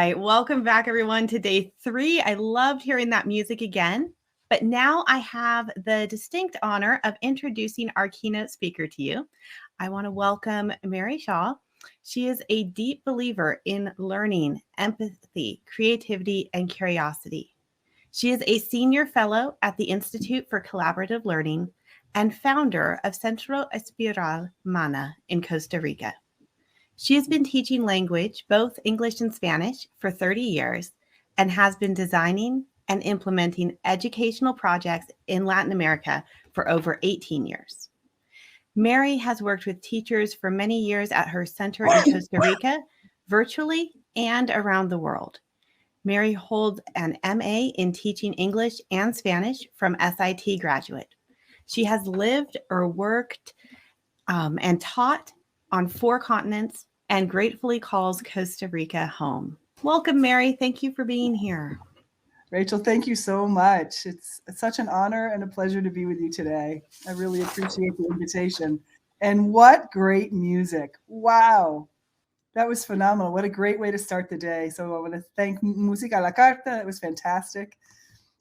right. Welcome back, everyone, to day 3. I loved hearing that music again. But now I have the distinct honor of introducing our keynote speaker to you. I want to welcome Mary Shaw. She is a deep believer in learning, empathy, creativity, and curiosity. She is a senior fellow at the Institute for Collaborative Learning and founder of Centro Espiral Mana in Costa Rica. She has been teaching language, both English and Spanish, for 30 years and has been designing and implementing educational projects in Latin America for over 18 years. Mary has worked with teachers for many years at her center in Costa Rica, virtually and around the world. Mary holds an MA in teaching English and Spanish from SIT graduate. She has lived or worked and taught on 4 continents and gratefully calls Costa Rica home. Welcome, Mary. Thank you for being here. Rachel, thank you so much. It's such an honor and a pleasure to be with you today. I really appreciate the invitation. And what great music. Wow. That was phenomenal. What a great way to start the day. So I want to thank Música a la Carta. It was fantastic.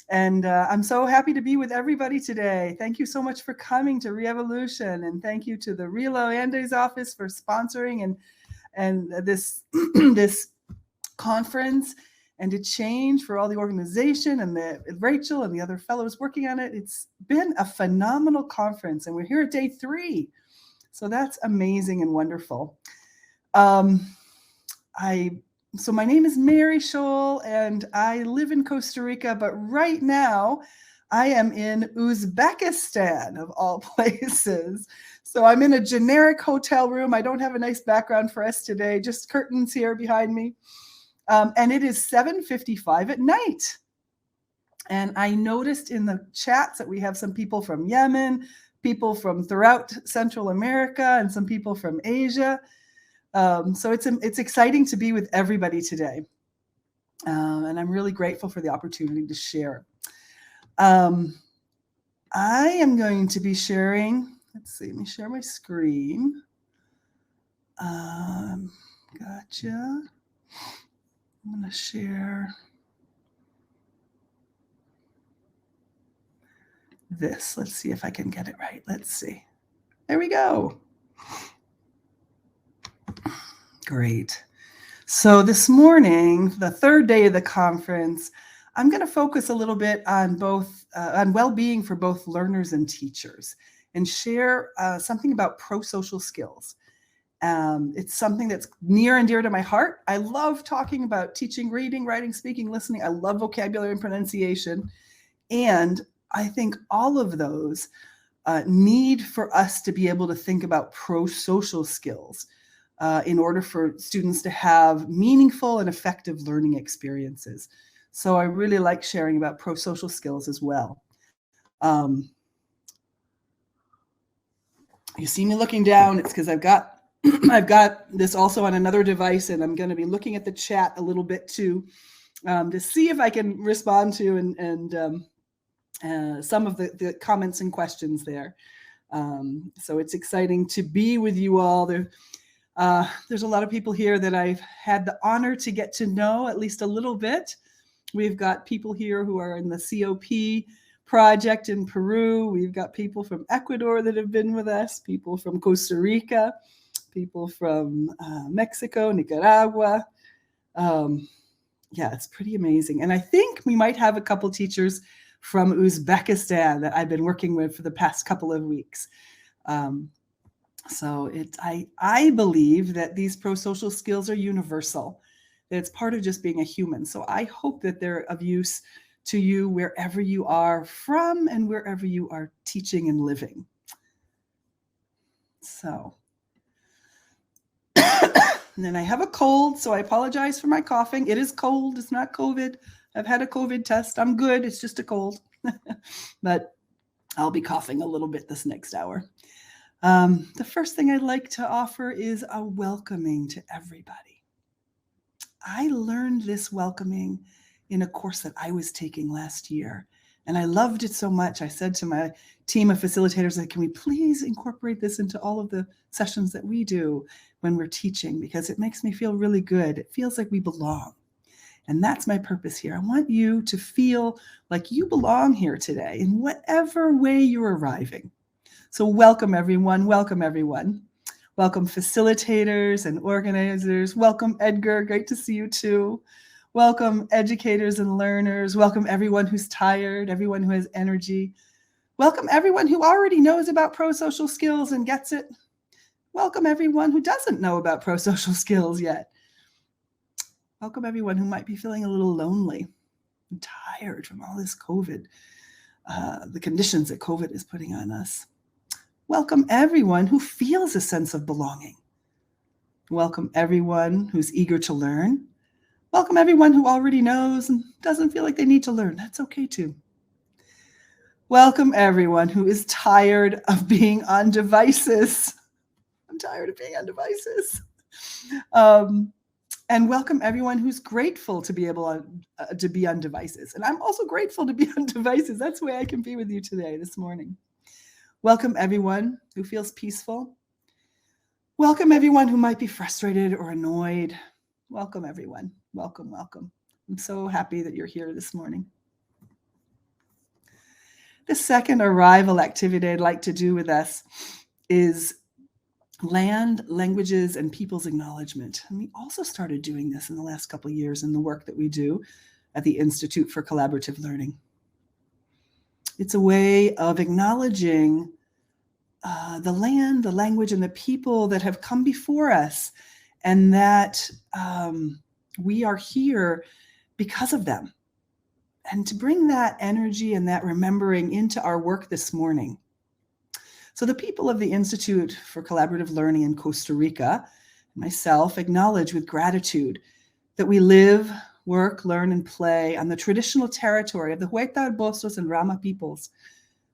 And I'm so happy to be with everybody today. Thank you so much for coming to Re-Evolution. And thank you to the Rilo Andes office for sponsoring and this this conference, and to Change for all the organization and Rachel and the other fellows working on it. It's been a phenomenal conference, and we're here at day 3. So that's amazing and wonderful. So my name is Mary Scholl, and I live in Costa Rica, but right now I am in Uzbekistan, of all places. So I'm in a generic hotel room. I don't have a nice background for us today, just curtains here behind me. And it is 7:55 at night. And I noticed in the chats that we have some people from Yemen, people from throughout Central America, and some people from Asia. So it's exciting to be with everybody today. And I'm really grateful for the opportunity to share. I am going to be sharing, let's see, let me share my screen. Gotcha. I'm going to share this. Let's see if I can get it right. Let's see. There we go. Great. So this morning, the 3rd day of the conference, I'm going to focus a little bit on both on well-being for both learners and teachers, and share something about prosocial skills. It's something that's near and dear to my heart. I love talking about teaching, reading, writing, speaking, listening. I love vocabulary and pronunciation. And I think all of those need for us to be able to think about prosocial skills in order for students to have meaningful and effective learning experiences. So I really like sharing about prosocial skills as well. You see me looking down, it's because I've got this also on another device, and I'm going to be looking at the chat a little bit too, to see if I can respond to and some of the comments and questions there. So it's exciting to be with you all. There's a lot of people here that I've had the honor to get to know at least a little bit. We've got people here who are in the COP project in Peru. We've got people from Ecuador that have been with us, people from Costa Rica, people from Mexico, Nicaragua. Yeah, it's pretty amazing. And I think we might have a couple teachers from Uzbekistan that I've been working with for the past couple of weeks. So I believe that these prosocial skills are universal, that it's part of just being a human. So I hope that they're of use to you wherever you are from and wherever you are teaching and living. So, and then I have a cold, so I apologize for my coughing. It is cold, it's not COVID. I've had a COVID test. I'm good, it's just a cold. But I'll be coughing a little bit this next hour. The first thing I'd like to offer is a welcoming to everybody. I learned this welcoming in a course that I was taking last year, and I loved it so much. I said to my team of facilitators, like, can we please incorporate this into all of the sessions that we do when we're teaching, because it makes me feel really good. It feels like we belong. And that's my purpose here. I want you to feel like you belong here today in whatever way you're arriving. So welcome, everyone. Welcome, everyone. Welcome, facilitators and organizers. Welcome, Edgar. Great to see you too. Welcome, educators and learners. Welcome, everyone who's tired, everyone who has energy. Welcome, everyone who already knows about prosocial skills and gets it. Welcome, everyone who doesn't know about prosocial skills yet. Welcome, everyone who might be feeling a little lonely and tired from all this COVID, the conditions that COVID is putting on us. Welcome, everyone who feels a sense of belonging. Welcome, everyone who's eager to learn. Welcome, everyone who already knows and doesn't feel like they need to learn. That's okay, too. Welcome, everyone who is tired of being on devices. I'm tired of being on devices. And welcome everyone who's grateful to be able to be on devices. And I'm also grateful to be on devices. That's the way I can be with you today, this morning. Welcome everyone who feels peaceful. Welcome everyone who might be frustrated or annoyed. Welcome everyone. Welcome, welcome. I'm so happy that you're here this morning. The second arrival activity I'd like to do with us is land, languages, and people's acknowledgement. And we also started doing this in the last couple of years in the work that we do at the Institute for Collaborative Learning. It's a way of acknowledging the land, the language, and the people that have come before us, and that we are here because of them. And to bring that energy and that remembering into our work this morning. So the people of the Institute for Collaborative Learning in Costa Rica, myself, acknowledge with gratitude that we live, work, learn, and play on the traditional territory of the Hueta, Bostos, and Rama peoples.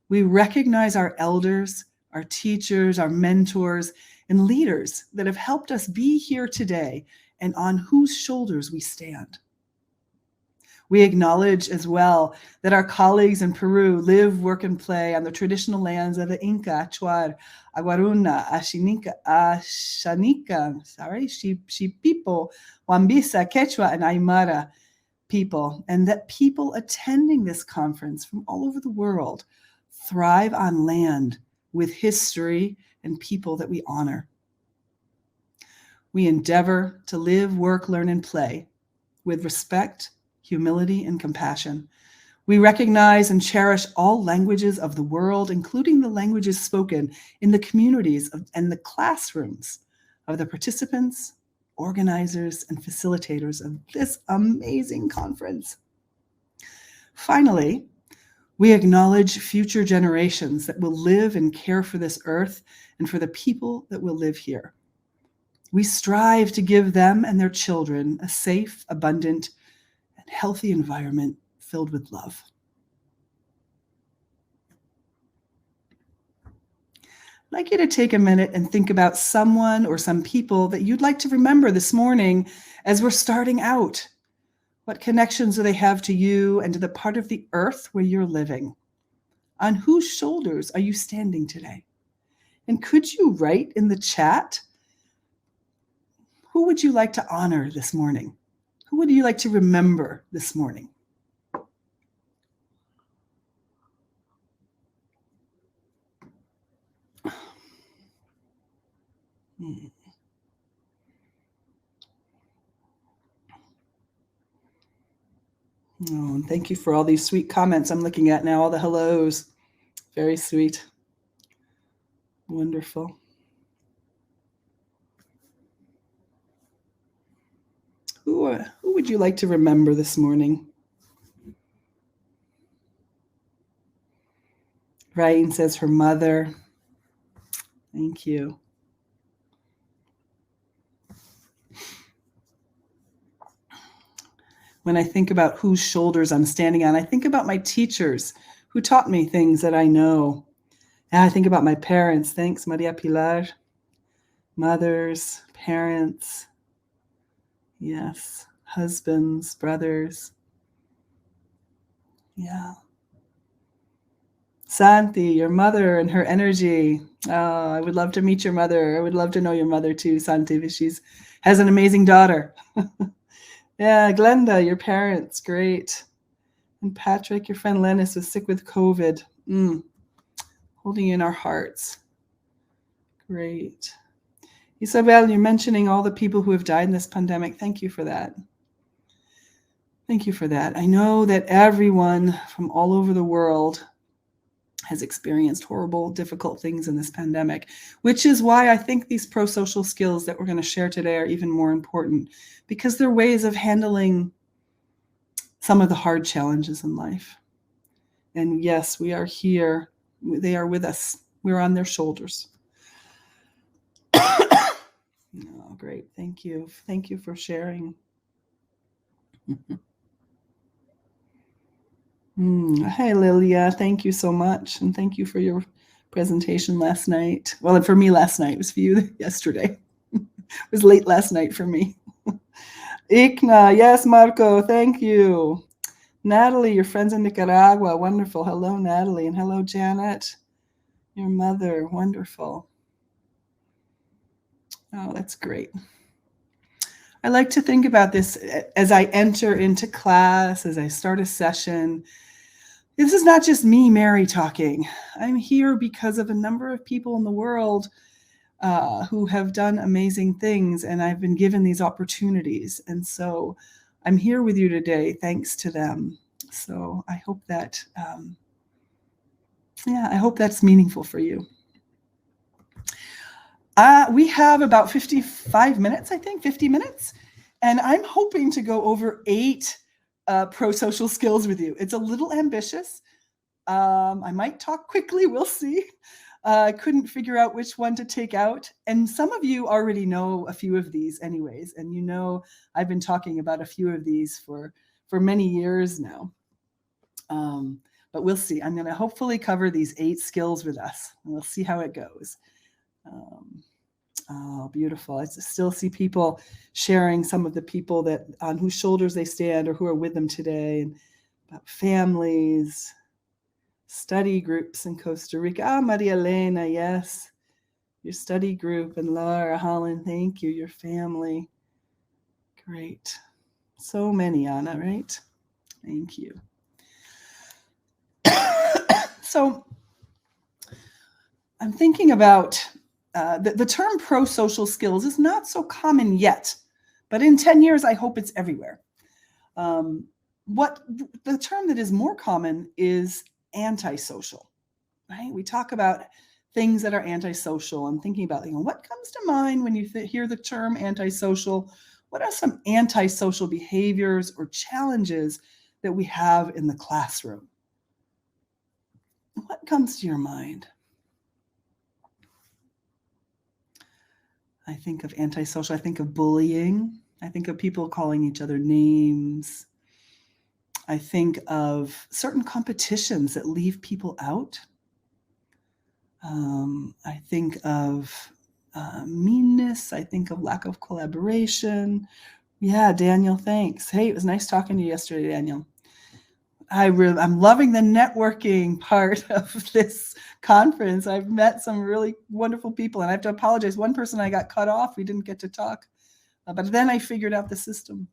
We recognize our elders, our teachers, our mentors, and leaders that have helped us be here today and on whose shoulders we stand. We acknowledge as well that our colleagues in Peru live, work, and play on the traditional lands of the Inca, Achuar, Aguaruna, Ashanika, Shipipo, Wambisa, Quechua, and Aymara people, and that people attending this conference from all over the world thrive on land with history and people that we honor. We endeavor to live, work, learn, and play with respect, humility, and compassion. We recognize and cherish all languages of the world, including the languages spoken in the communities and the classrooms of the participants, organizers, and facilitators of this amazing conference. Finally, we acknowledge future generations that will live and care for this earth and for the people that will live here. We strive to give them and their children a safe, abundant, and healthy environment filled with love. I'd like you to take a minute and think about someone or some people that you'd like to remember this morning as we're starting out. What connections do they have to you and to the part of the earth where you're living? On whose shoulders are you standing today? And could you write in the chat, who would you like to honor this morning? Who would you like to remember this morning? Oh, and thank you for all these sweet comments I'm looking at now, all the hellos. Very sweet. Wonderful. Who would you like to remember this morning? Ryan says her mother. Thank you. When I think about whose shoulders I'm standing on, I think about my teachers who taught me things that I know. And I think about my parents. Thanks, Maria Pilar. Mothers, parents. Yes, husbands, brothers. Yeah. Santi, your mother and her energy. Oh, I would love to meet your mother. I would love to know your mother too, Santi. She has an amazing daughter. Yeah, Glenda, your parents, great. And Patrick, your friend Lennis was sick with COVID. Holding in our hearts. Great. Isabel, you're mentioning all the people who have died in this pandemic. Thank you for that. Thank you for that. I know that everyone from all over the world has experienced horrible, difficult things in this pandemic, which is why I think these prosocial skills that we're going to share today are even more important, because they're ways of handling some of the hard challenges in life. And yes, we are here. They are with us. We're on their shoulders. Oh, great. Thank you. Thank you for sharing. Hey, Lilia. Thank you so much. And thank you for your presentation last night. Well, for me last night. It was for you yesterday. It was late last night for me. Ikna. Yes, Marco. Thank you. Natalie, your friends in Nicaragua. Wonderful. Hello, Natalie. And hello, Janet. Your mother. Wonderful. Oh, that's great. I like to think about this as I enter into class, as I start a session. This is not just me, Mary, talking. I'm here because of a number of people in the world who have done amazing things, and I've been given these opportunities. And so I'm here with you today thanks to them. So I hope that, I hope that's meaningful for you. We have about 55 minutes, I think, 50 minutes. And I'm hoping to go over 8 prosocial skills with you. It's a little ambitious. I might talk quickly, we'll see. I couldn't figure out which one to take out. And some of you already know a few of these anyways. And you know I've been talking about a few of these for many years now. But we'll see. I'm going to hopefully cover these 8 skills with us. And we'll see how it goes. Oh, beautiful. I still see people sharing, some of the people that on whose shoulders they stand or who are with them today, and about families, study groups in Costa Rica. Maria Elena, yes. Your study group, and Laura Holland, thank you. Your family. Great. So many, Anna, right? Thank you. So I'm thinking about the term prosocial skills is not so common yet, but in 10 years, I hope it's everywhere. What the term that is more common is antisocial, right? We talk about things that are antisocial. I'm thinking about, what comes to mind when you hear the term antisocial? What are some antisocial behaviors or challenges that we have in the classroom? What comes to your mind? I think of antisocial. I think of bullying. I think of people calling each other names. I think of certain competitions that leave people out. I think of meanness. I think of lack of collaboration. Yeah, Daniel, thanks. Hey, it was nice talking to you yesterday, Daniel. I'm loving the networking part of this conference. I've met some really wonderful people, and I have to apologize. One person I got cut off. We didn't get to talk, but then I figured out the system.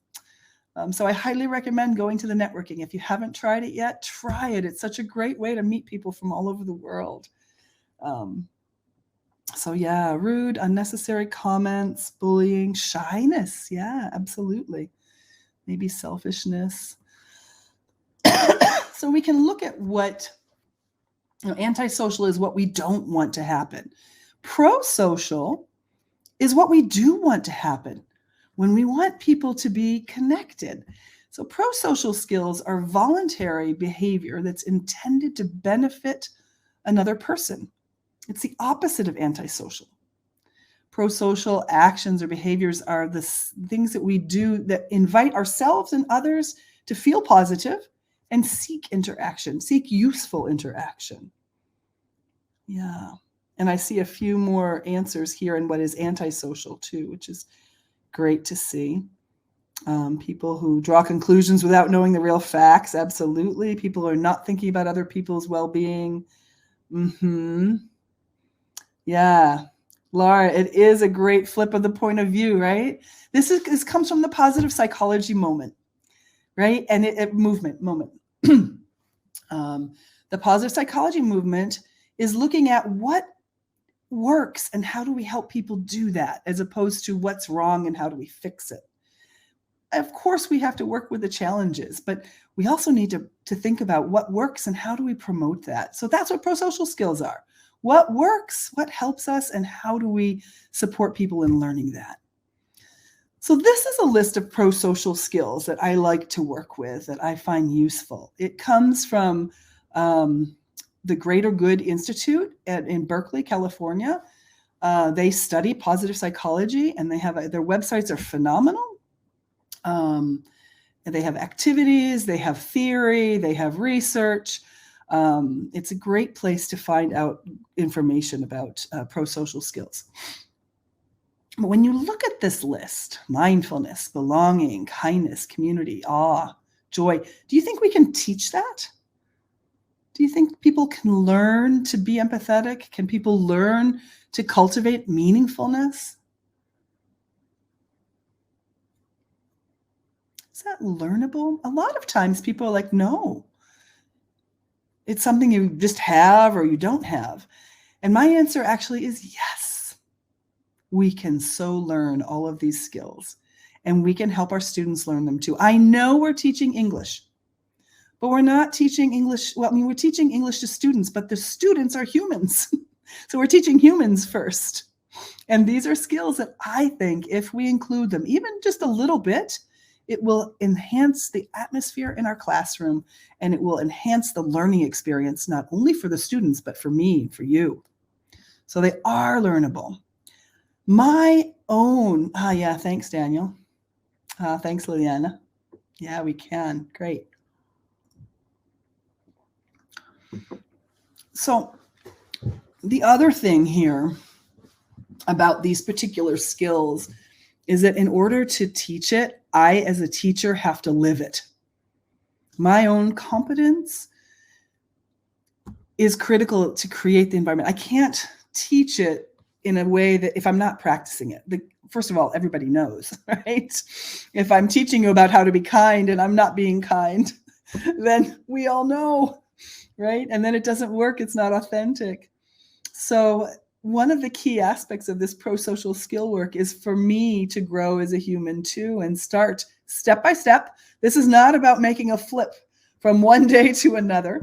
So I highly recommend going to the networking. If you haven't tried it yet, try it. It's such a great way to meet people from all over the world. So yeah, rude, unnecessary comments, bullying, shyness. Yeah, absolutely. Maybe selfishness. So we can look at what antisocial is, what we don't want to happen. Prosocial is what we do want to happen, when we want people to be connected. So prosocial skills are voluntary behavior that's intended to benefit another person. It's the opposite of antisocial. Prosocial actions or behaviors are the things that we do that invite ourselves and others to feel positive and seek interaction, seek useful interaction. Yeah. And I see a few more answers here in what is antisocial too, which is great to see. People who draw conclusions without knowing the real facts. Absolutely. People who are not thinking about other people's well-being. Yeah. Laura, it is a great flip of the point of view, right? This comes from the positive psychology moment, right? And movement. The positive psychology movement is looking at what works and how do we help people do that, as opposed to what's wrong and how do we fix it. Of course, we have to work with the challenges, but we also need to think about what works and how do we promote that. So that's what prosocial skills are. What works, what helps us, and how do we support people in learning that? So this is a list of prosocial skills that I like to work with, that I find useful. It comes from the Greater Good Institute in Berkeley, California. They study positive psychology, and they have their websites are phenomenal. They have activities, they have theory, they have research. It's a great place to find out information about prosocial skills. But when you look at this list, mindfulness, belonging, kindness, community, awe, joy, do you think we can teach that? Do you think people can learn to be empathetic? Can people learn to cultivate meaningfulness? Is that learnable? A lot of times people are like, no. It's something you just have or you don't have. And my answer actually is yes. We can so learn all of these skills, and we can help our students learn them too. I know we're teaching English, but we're not teaching English. Well, I mean, we're teaching English to students, but the students are humans. So we're teaching humans first. And these are skills that I think if we include them, even just a little bit, it will enhance the atmosphere in our classroom, and it will enhance the learning experience, not only for the students, but for me, for you. So they are learnable. My own, yeah, thanks, Daniel. Thanks, Liliana. Yeah, we can. Great. So the other thing here about these particular skills is that in order to teach it, I, as a teacher, have to live it. My own competence is critical to create the environment. I can't teach it in a way that if I'm not practicing it. First of all, everybody knows, right? If I'm teaching you about how to be kind and I'm not being kind, then we all know, right? And then it doesn't work. It's not authentic. So one of the key aspects of this prosocial skill work is for me to grow as a human too, and start step by step. This is not about making a flip from one day to another,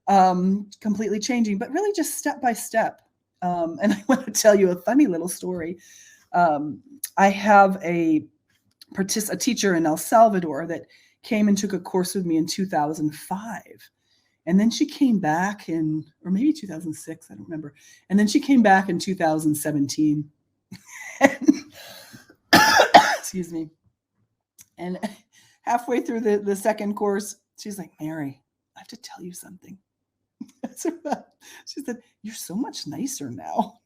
completely changing, but really just step by step. And I want to tell you a funny little story. I have a teacher in El Salvador that came and took a course with me in 2005. And then she came back or maybe 2006, I don't remember. And then she came back in 2017. Excuse me. And halfway through the second course, she's like, Mary, I have to tell you something. She said, you're so much nicer now.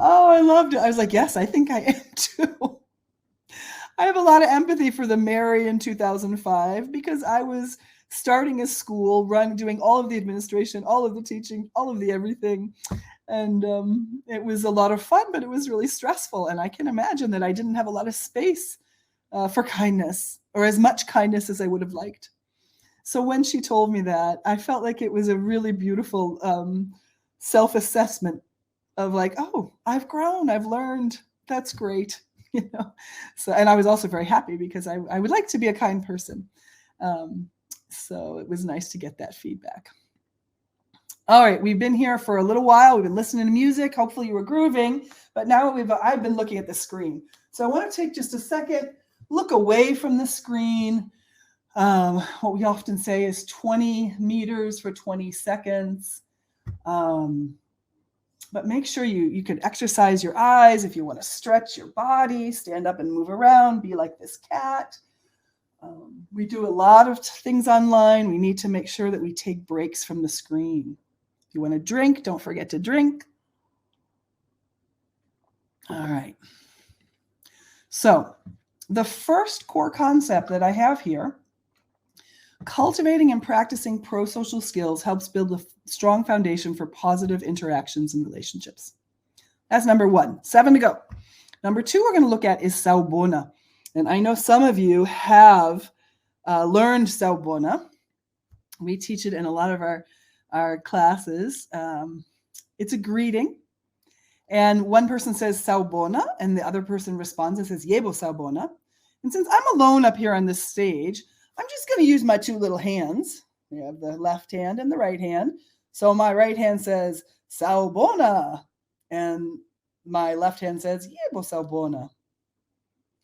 Oh, I loved it. I was like, yes, I think I am too. I have a lot of empathy for the Mary in 2005 because I was starting a school, doing all of the administration, all of the teaching, all of the everything. And it was a lot of fun, but it was really stressful. And I can imagine that I didn't have a lot of space for kindness, or as much kindness as I would have liked. So when she told me that, I felt like it was a really beautiful self-assessment of like, oh, I've grown, I've learned, that's great. So, and I was also very happy because I would like to be a kind person. So it was nice to get that feedback. All right, we've been here for a little while. We've been listening to music. Hopefully you were grooving, but now I've been looking at the screen. So I want to take just a second, look away from the screen. What we often say is 20 meters for 20 seconds. But make sure you can exercise your eyes. If you want to stretch your body, stand up and move around, be like this cat. We do a lot of things online. We need to make sure that we take breaks from the screen. If you want to drink, don't forget to drink. All right. So the first core concept that I have here cultivating and practicing prosocial skills helps build a strong foundation for positive interactions and relationships. That's number 1. 7 to go. Number 2 we're going to look at is Sawubona. And I know some of you have learned Sawubona. We teach it in a lot of our classes. It's a greeting. And one person says Sawubona, and the other person responds and says Yebo Sawubona. And since I'm alone up here on this stage, I'm just going to use my 2 little hands. We have the left hand and the right hand. So my right hand says Sawubona, and my left hand says Yebo Sawubona.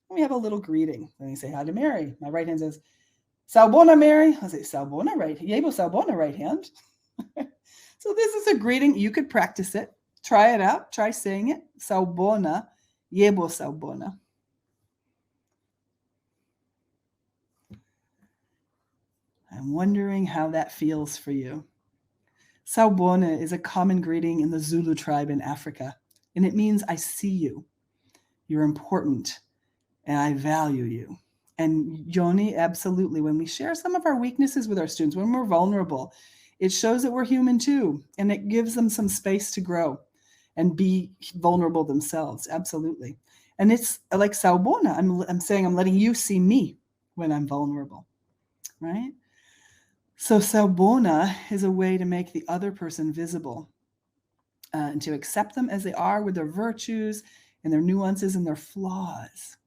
We have a little greeting. Then we say hi to Mary. My right hand says Sawubona, Mary. I say Sawubona, right. Yebo Sawubona, right hand. So this is a greeting. You could practice it. Try it out. Try saying it. Sawubona, Yebo Sawubona. I'm wondering how that feels for you. Sawubona is a common greeting in the Zulu tribe in Africa, and it means I see you. You're important, and I value you. And Yoni, absolutely, when we share some of our weaknesses with our students, when we're vulnerable, it shows that we're human too, and it gives them some space to grow and be vulnerable themselves. Absolutely. And it's like Sawubona. I'm saying I'm letting you see me when I'm vulnerable, right? So Sawubona is a way to make the other person visible and to accept them as they are with their virtues and their nuances and their flaws.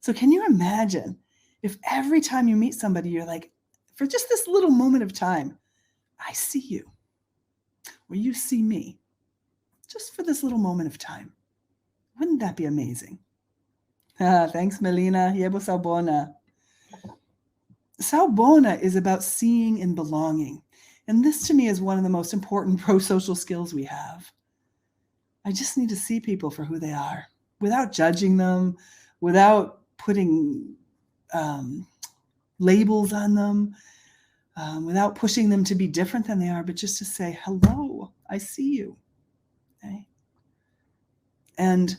So can you imagine if every time you meet somebody, you're like, for just this little moment of time, I see you, or you see me, just for this little moment of time. Wouldn't that be amazing? Thanks, Melina. Yebo Sawubona. Sawubona is about seeing and belonging. And this to me is one of the most important prosocial skills we have. I just need to see people for who they are without judging them, without putting labels on them, without pushing them to be different than they are, but just to say, hello, I see you. Okay? And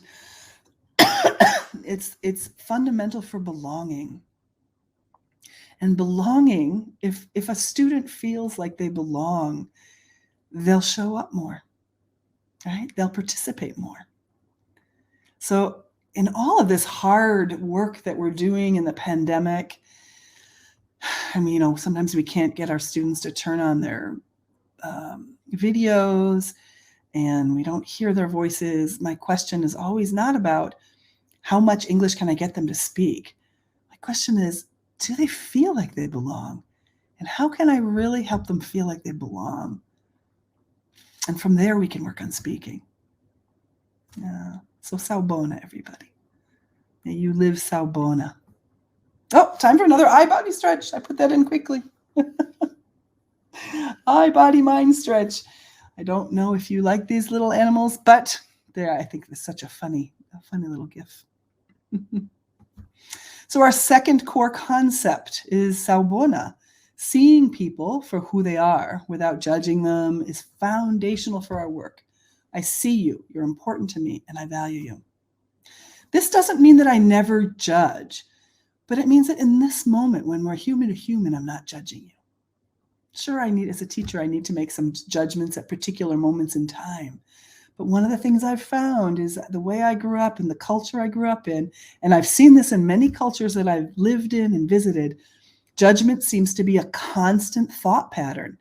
it's fundamental for belonging. And belonging, if a student feels like they belong, they'll show up more, right? They'll participate more. So in all of this hard work that we're doing in the pandemic, I mean, sometimes we can't get our students to turn on their videos and we don't hear their voices. My question is always not about how much English can I get them to speak. My question is, do they feel like they belong? And how can I really help them feel like they belong? And from there, we can work on speaking. Yeah. So Sawubona, everybody. May you live Sawubona. Oh, time for another eye body stretch. I put that in quickly. Eye body mind stretch. I don't know if you like these little animals, but I think it's such a funny little gif. So our second core concept is Sawubona. Seeing people for who they are without judging them is foundational for our work. I see you, you're important to me, and I value you. This doesn't mean that I never judge, but it means that in this moment, when we're human to human, I'm not judging you. Sure, as a teacher, I need to make some judgments at particular moments in time. But one of the things I've found is the way I grew up and the culture I grew up in, and I've seen this in many cultures that I've lived in and visited, judgment seems to be a constant thought pattern.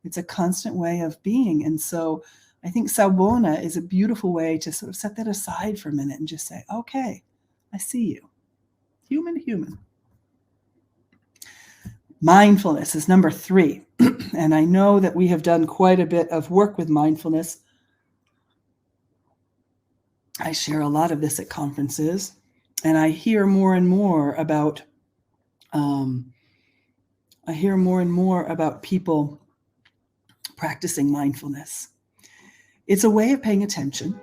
It's a constant way of being. And so I think Sawubona is a beautiful way to sort of set that aside for a minute and just say, okay, I see you. Human to human. Mindfulness is number 3. And I know that we have done quite a bit of work with mindfulness. I share a lot of this at conferences, and I hear more and more about people practicing mindfulness. It's a way of paying attention,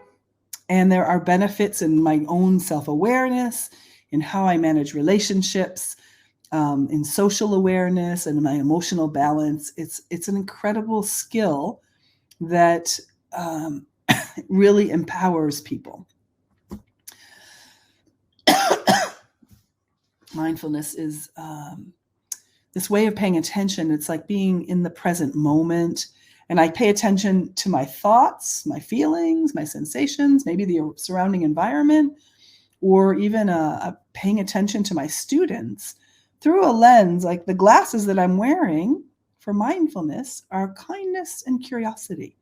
and there are benefits in my own self-awareness, in how I manage relationships, in social awareness, and in my emotional balance. It's an incredible skill that really empowers people. Mindfulness is this way of paying attention. It's like being in the present moment. And I pay attention to my thoughts, my feelings, my sensations, maybe the surrounding environment, or even paying attention to my students through a lens, like the glasses that I'm wearing for mindfulness are kindness and curiosity,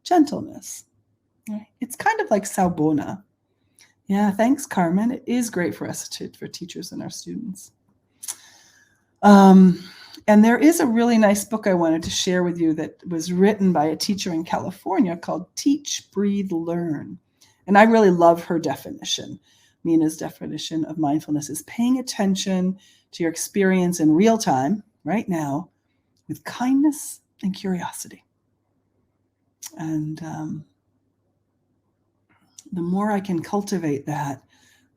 gentleness. Right? It's kind of like Saubona. Yeah, thanks, Carmen. It is great for us, for teachers and our students. And there is a really nice book I wanted to share with you that was written by a teacher in California called Teach, Breathe, Learn. And I really love her definition. Mina's definition of mindfulness is paying attention to your experience in real time, right now, with kindness and curiosity. And the more I can cultivate that,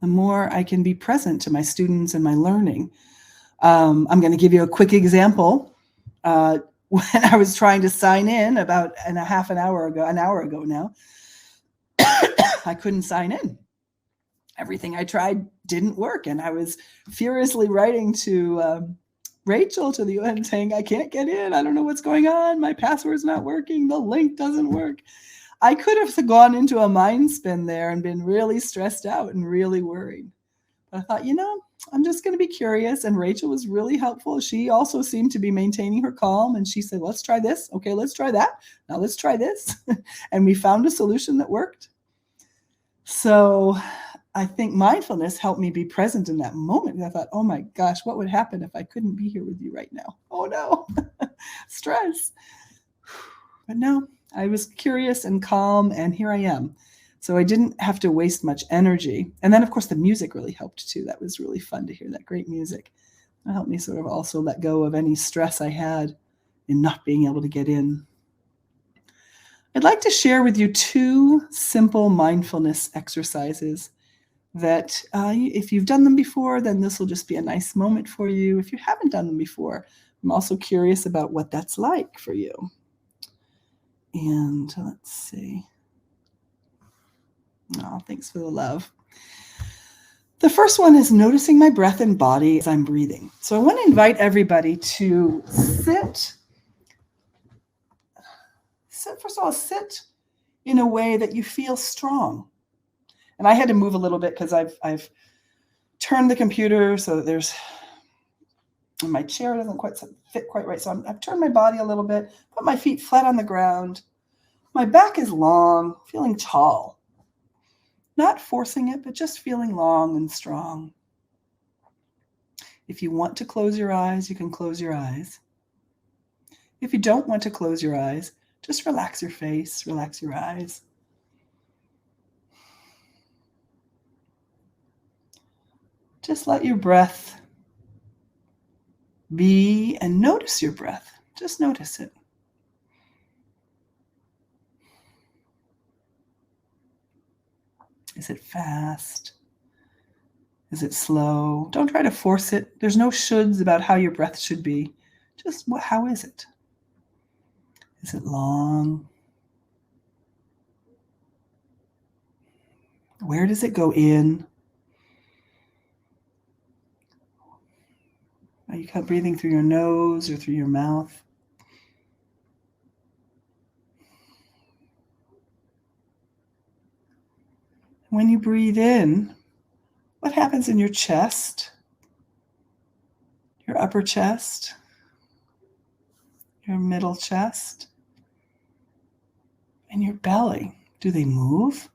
the more I can be present to my students and my learning. I'm going to give you a quick example. When I was trying to sign in about an hour ago now, I couldn't sign in. Everything I tried didn't work. And I was furiously writing to Rachel, to the UN, saying, I can't get in. I don't know what's going on. My password's not working. The link doesn't work. I could have gone into a mind spin there and been really stressed out and really worried. But I thought, I'm just going to be curious. And Rachel was really helpful. She also seemed to be maintaining her calm. And she said, let's try this. Okay, let's try that. Now let's try this. And we found a solution that worked. So I think mindfulness helped me be present in that moment. I thought, oh my gosh, what would happen if I couldn't be here with you right now? Oh no, stress. But no, I was curious and calm, and here I am. So I didn't have to waste much energy. And then, of course, the music really helped too. That was really fun to hear, that great music. It helped me sort of also let go of any stress I had in not being able to get in. I'd like to share with you 2 simple mindfulness exercises that if you've done them before, then this will just be a nice moment for you. If you haven't done them before, I'm also curious about what that's like for you. And let's see. Oh, thanks for the love. The first one is noticing my breath and body as I'm breathing. So I want to invite everybody to sit. First of all, sit in a way that you feel strong. And I had to move a little bit because I've turned the computer so that my chair doesn't quite fit quite right. So I've turned my body a little bit, put my feet flat on the ground. My back is long, feeling tall. Not forcing it, but just feeling long and strong. If you want to close your eyes, you can close your eyes. If you don't want to close your eyes, just relax your face, relax your eyes. Just let your breath be and notice your breath. Just notice it. Is it fast? Is it slow? Don't try to force it. There's no shoulds about how your breath should be. Just how is it? Is it long? Where does it go in? Are you breathing through your nose or through your mouth? When you breathe in, what happens in your chest, your upper chest, your middle chest, and your belly? Do they move?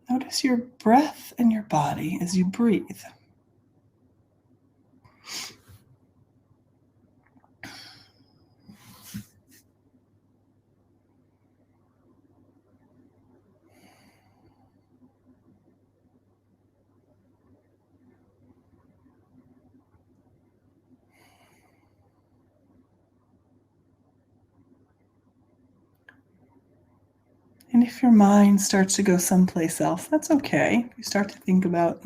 Notice your breath and your body as you breathe. And if your mind starts to go someplace else, that's okay. If you start to think about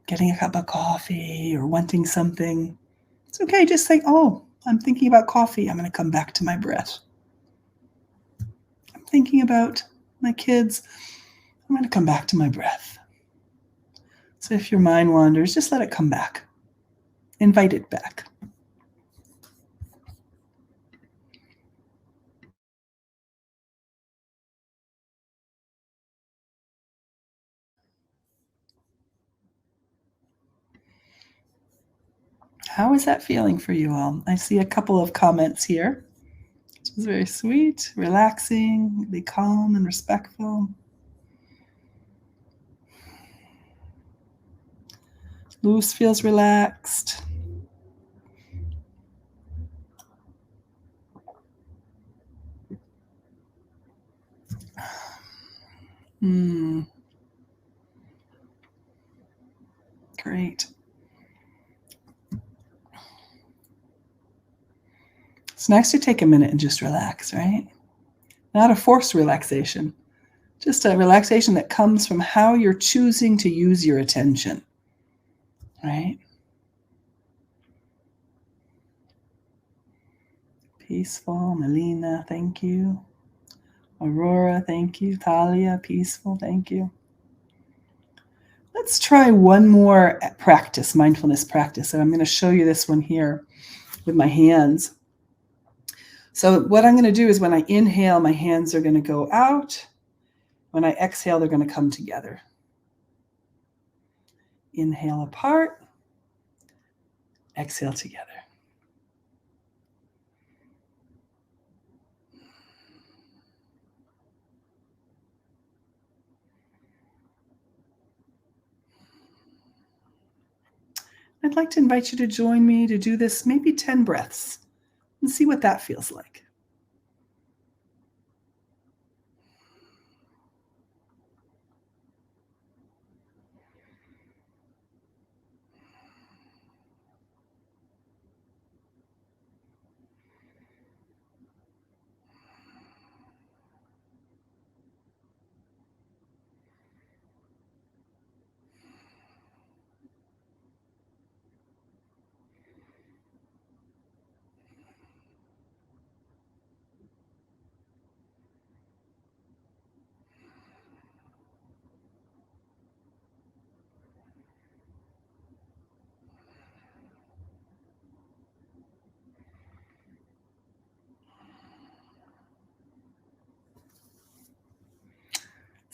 getting a cup of coffee or wanting something, it's okay. Just say, oh, I'm thinking about coffee. I'm going to come back to my breath. I'm thinking about my kids. I'm going to come back to my breath. So if your mind wanders, just let it come back. Invite it back. How is that feeling for you all? I see a couple of comments here. Which is very sweet, relaxing, be calm and respectful. Loose feels relaxed. Great. It's nice to take a minute and just relax, right? Not a forced relaxation, just a relaxation that comes from how you're choosing to use your attention, right? Peaceful. Melina, thank you. Aurora, thank you. Talia, peaceful, thank you. Let's try one more practice, mindfulness practice. And I'm going to show you this one here with my hands. So what I'm going to do is when I inhale, my hands are going to go out. When I exhale, they're going to come together. Inhale apart, exhale together. I'd like to invite you to join me to do this maybe 10 breaths and see what that feels like.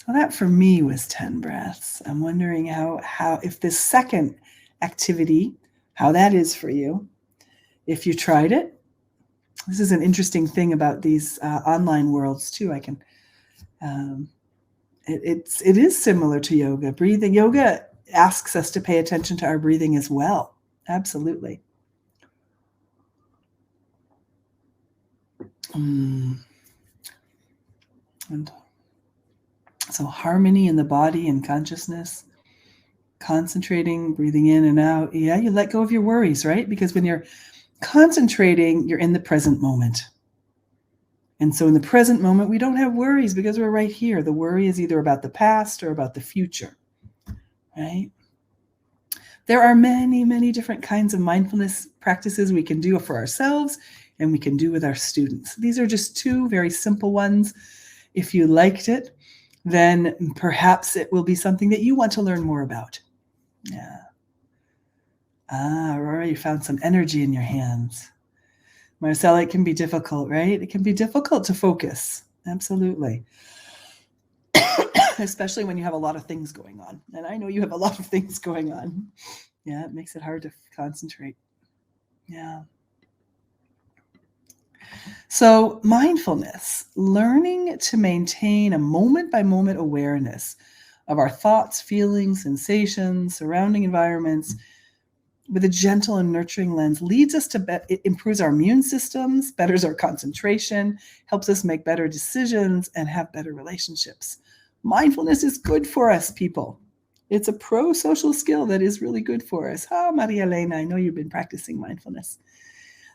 So that for me was 10 breaths. I'm wondering how if this second activity, how that is for you. If you tried it, this is an interesting thing about these online worlds too. I can, it is similar to yoga. Breathing, yoga asks us to pay attention to our breathing as well. Absolutely. And so harmony in the body and consciousness, concentrating, breathing in and out. Yeah, you let go of your worries, right? Because when you're concentrating, you're in the present moment. And so in the present moment, we don't have worries because we're right here. The worry is either about the past or about the future, right? There are many, many different kinds of mindfulness practices we can do for ourselves and we can do with our students. These are just two very simple ones. If you liked it, then perhaps it will be something that you want to learn more about. Yeah. Aurora, you found some energy in your hands. Marcella, it can be difficult, right? It can be difficult to focus. Absolutely. Especially when you have a lot of things going on. And I know you have a lot of things going on. Yeah, it makes it hard to concentrate. Yeah. So mindfulness, learning to maintain a moment-by-moment awareness of our thoughts, feelings, sensations, surrounding environments with a gentle and nurturing lens leads us to it improves our immune systems, betters our concentration, helps us make better decisions and have better relationships. Mindfulness is good for us, people. It's a prosocial skill that is really good for us. Maria Elena, I know you've been practicing mindfulness.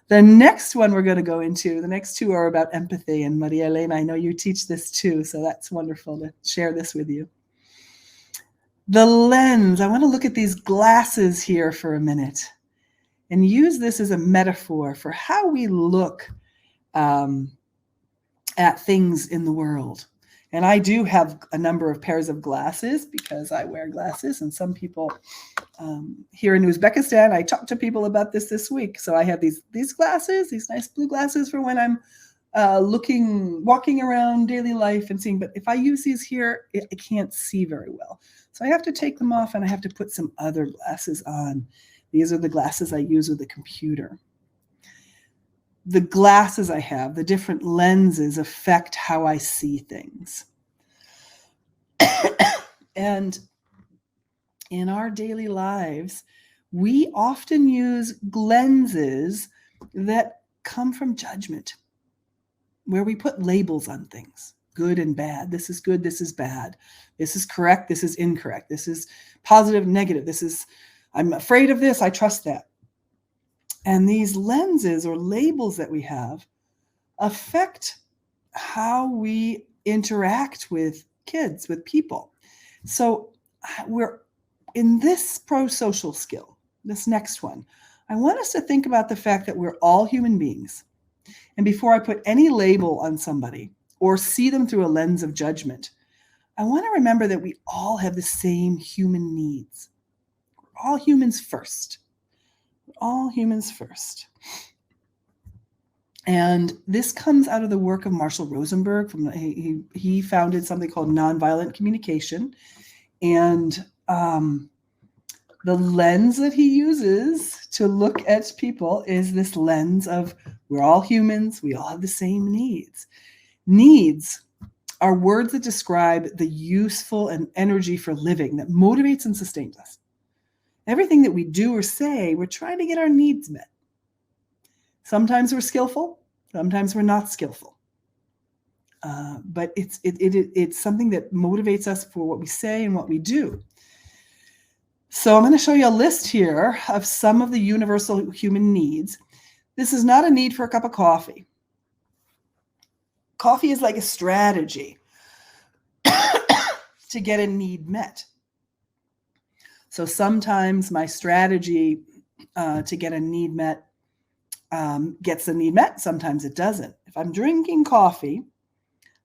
The next one we're going to go into, the next two are about empathy. And Maria Elena, I know you teach this too, so that's wonderful to share this with you. The lens, I want to look at these glasses here for a minute and use this as a metaphor for how we look at things in the world. And I do have a number of pairs of glasses because I wear glasses. And some people here in Uzbekistan, I talked to people about this week. So I have these glasses, these nice blue glasses for when I'm walking around daily life and seeing. But if I use these here, I can't see very well. So I have to take them off and I have to put some other glasses on. These are the glasses I use with the computer. The glasses I have, the different lenses affect how I see things. And in our daily lives, we often use lenses that come from judgment, where we put labels on things, good and bad. This is good, this is bad. This is correct, this is incorrect. This is positive, negative. I'm afraid of this, I trust that. And these lenses or labels that we have affect how we interact with kids, with people. So we're in this prosocial skill, this next one, I want us to think about the fact that we're all human beings. And before I put any label on somebody or see them through a lens of judgment, I want to remember that we all have the same human needs. We're all humans first. All humans first. And this comes out of the work of Marshall Rosenberg. He founded something called nonviolent communication. And the lens that he uses to look at people is this lens of we're all humans. We all have the same needs. Needs are words that describe the useful and energy for living that motivates and sustains us. Everything that we do or say, we're trying to get our needs met. Sometimes we're skillful, sometimes we're not skillful. But it's something that motivates us for what we say and what we do. So I'm going to show you a list here of some of the universal human needs. This is not a need for a cup of coffee. Coffee is like a strategy to get a need met. So sometimes my strategy to get a need met gets the need met. Sometimes it doesn't. If I'm drinking coffee,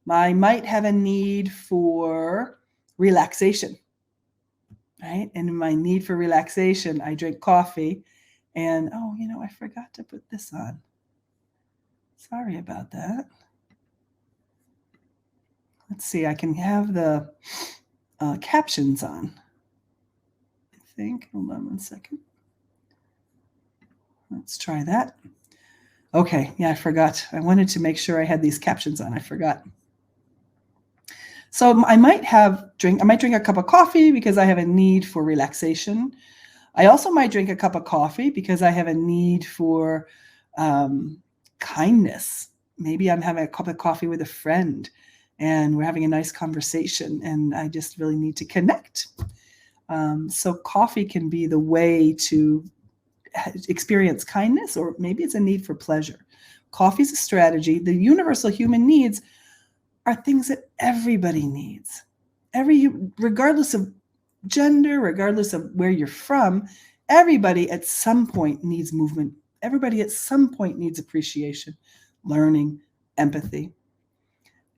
I might have a need for relaxation, right? And in my need for relaxation, I drink coffee and, I forgot to put this on. Sorry about that. Let's see, I can have the captions on. I think, hold on one second. Let's try that. Okay, yeah, I forgot. I wanted to make sure I had these captions on. I forgot. So I might drink a cup of coffee because I have a need for relaxation. I also might drink a cup of coffee because I have a need for kindness. Maybe I'm having a cup of coffee with a friend and we're having a nice conversation and I just really need to connect. So coffee can be the way to experience kindness, or maybe it's a need for pleasure. Coffee is a strategy. The universal human needs are things that everybody needs. Regardless of gender, regardless of where you're from, everybody at some point needs movement. Everybody at some point needs appreciation, learning, empathy.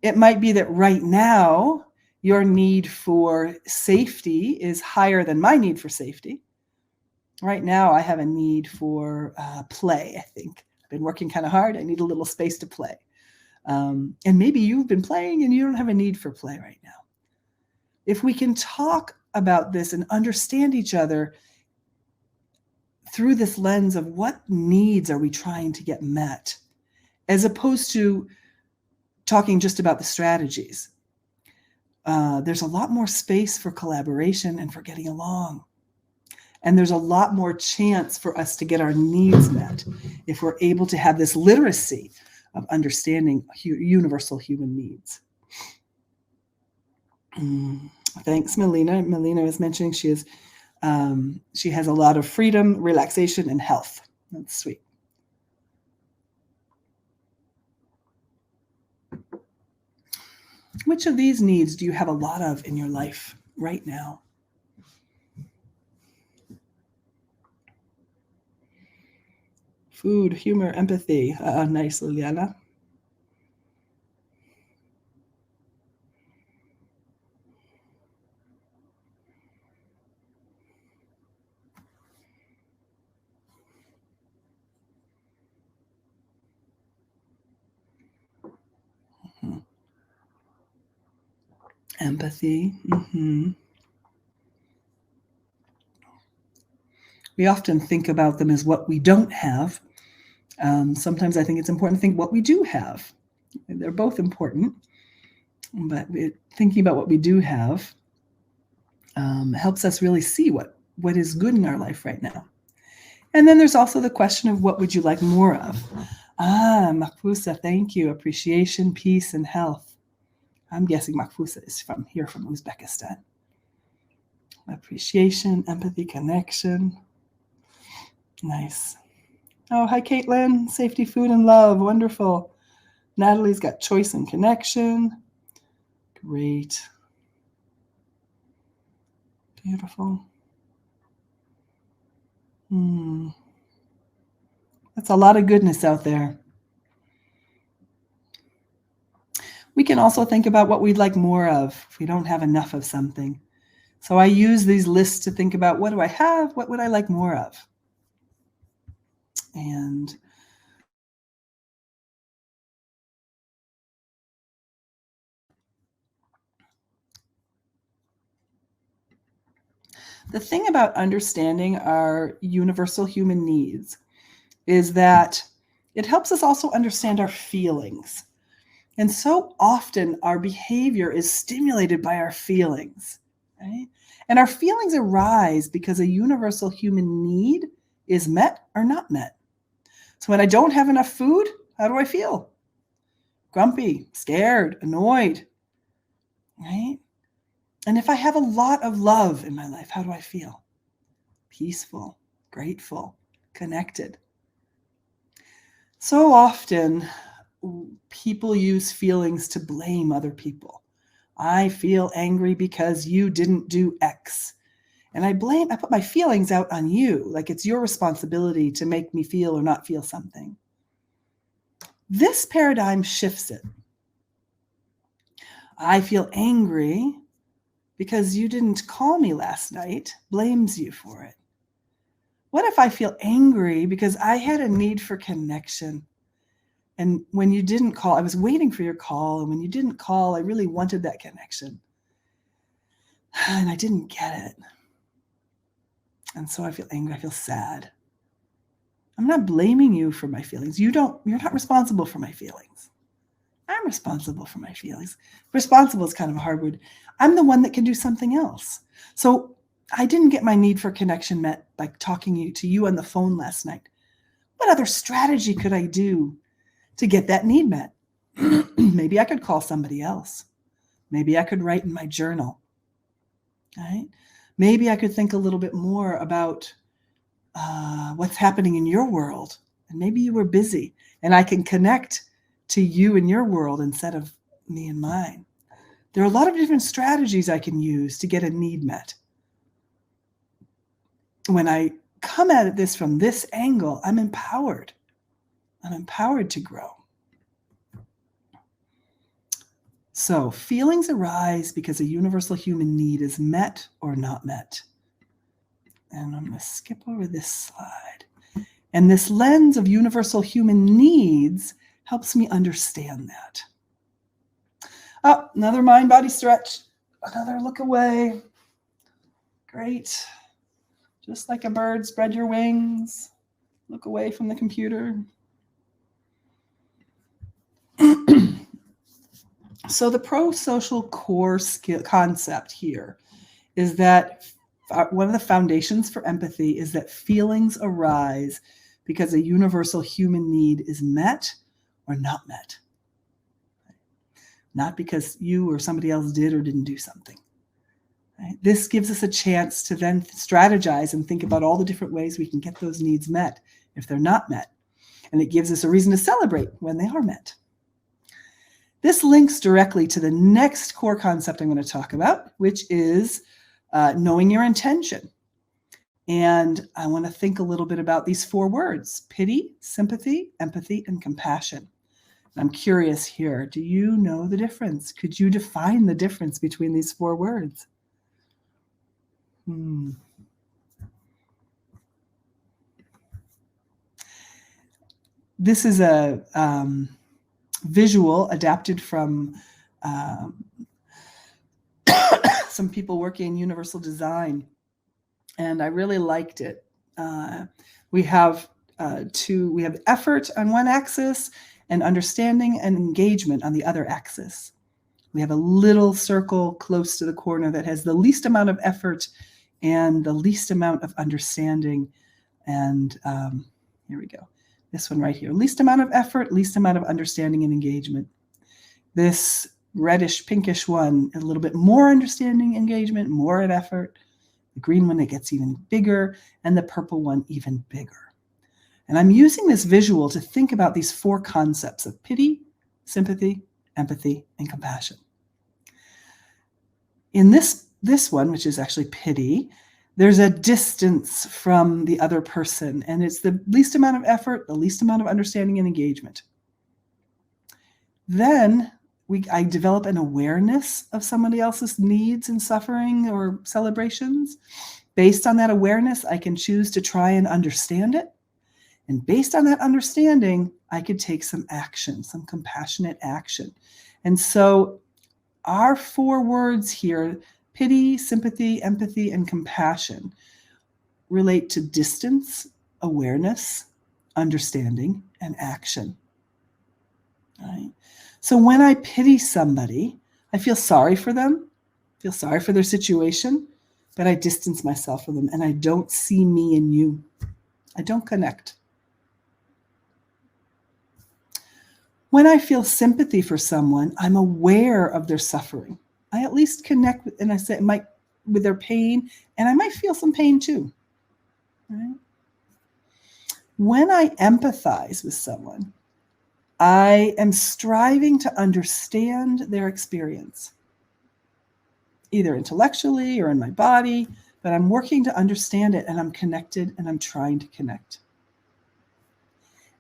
It might be that right now, your need for safety is higher than my need for safety. Right now, I have a need for play, I think. I've been working kind of hard. I need a little space to play. And maybe you've been playing and you don't have a need for play right now. If we can talk about this and understand each other through this lens of what needs are we trying to get met, as opposed to talking just about the strategies, there's a lot more space for collaboration and for getting along. And there's a lot more chance for us to get our needs met if we're able to have this literacy of understanding universal human needs. Thanks, Melina. Melina was mentioning she has a lot of freedom, relaxation, and health. That's sweet. Which of these needs do you have a lot of in your life right now? Food, humor, empathy. Nice, Liliana. Empathy. We often think about them as what we don't have. Sometimes I think it's important to think what we do have. They're both important, but thinking about what we do have helps us really see what is good in our life right now. And then there's also the question of what would you like more of? Makfusa, thank you. Appreciation, peace, and health. I'm guessing Makfusa is from Uzbekistan. Appreciation, empathy, connection. Nice. Oh, hi, Caitlin. Safety, food, and love. Wonderful. Natalie's got choice and connection. Great. Beautiful. That's a lot of goodness out there. We can also think about what we'd like more of if we don't have enough of something. So I use these lists to think about, what do I have? What would I like more of? And the thing about understanding our universal human needs is that it helps us also understand our feelings. And so often our behavior is stimulated by our feelings, right? And our feelings arise because a universal human need is met or not met. So when I don't have enough food, how do I feel? Grumpy, scared, annoyed, right? And if I have a lot of love in my life, how do I feel? Peaceful, grateful, connected. So often people use feelings to blame other people. I feel angry because you didn't do X. And I put my feelings out on you, like it's your responsibility to make me feel or not feel something. This paradigm shifts it. I feel angry because you didn't call me last night, blames you for it. What if I feel angry because I had a need for connection? And when you didn't call, I was waiting for your call. And when you didn't call, I really wanted that connection. And I didn't get it. And so I feel angry. I feel sad. I'm not blaming you for my feelings. You're not responsible for my feelings. I'm responsible for my feelings. Responsible is kind of a hard word. I'm the one that can do something else. So I didn't get my need for connection met by talking to you on the phone last night. What other strategy could I do to get that need met? Maybe I could call somebody else. Maybe I could write in my journal. Right? Maybe I could think a little bit more about what's happening in your world. And maybe you were busy and I can connect to you in your world instead of me and mine. There are a lot of different strategies I can use to get a need met. When I come at this from this angle, I'm empowered. I'm empowered to grow. So feelings arise because a universal human need is met or not met. And I'm going to skip over this slide. And this lens of universal human needs helps me understand that. Oh, another mind-body stretch. Another look away. Great. Just like a bird, spread your wings. Look away from the computer. So the prosocial core concept here is that one of the foundations for empathy is that feelings arise because a universal human need is met or not met. Not because you or somebody else did or didn't do something. Right? This gives us a chance to then strategize and think about all the different ways we can get those needs met if they're not met. And it gives us a reason to celebrate when they are met. This links directly to the next core concept I'm going to talk about, which is knowing your intention. And I want to think a little bit about these 4 words: pity, sympathy, empathy, and compassion. I'm curious here, do you know the difference? Could you define the difference between these 4 words? This is a visual adapted from some people working in universal design, and I really liked it. We have effort on one axis and understanding and engagement on the other axis. We have a little circle close to the corner that has the least amount of effort and the least amount of understanding. And here we go. This one right here, least amount of effort, least amount of understanding and engagement. This reddish pinkish one, a little bit more understanding, engagement, more at effort. The green one, it gets even bigger, and the purple one even bigger. And I'm using this visual to think about these 4 concepts of pity, sympathy, empathy, and compassion. In this one, which is actually pity, there's a distance from the other person, and it's the least amount of effort, the least amount of understanding and engagement. Then I develop an awareness of somebody else's needs and suffering or celebrations. Based on that awareness, I can choose to try and understand it. And based on that understanding, I could take some action, some compassionate action. And so our 4 words here, pity, sympathy, empathy, and compassion, relate to distance, awareness, understanding, and action. Right? So when I pity somebody, I feel sorry for them, feel sorry for their situation, but I distance myself from them and I don't see me and you. I don't connect. When I feel sympathy for someone, I'm aware of their suffering. I at least connect with, and I say, with their pain, and I might feel some pain too. Right? When I empathize with someone, I am striving to understand their experience, either intellectually or in my body, but I'm working to understand it, and I'm connected, and I'm trying to connect.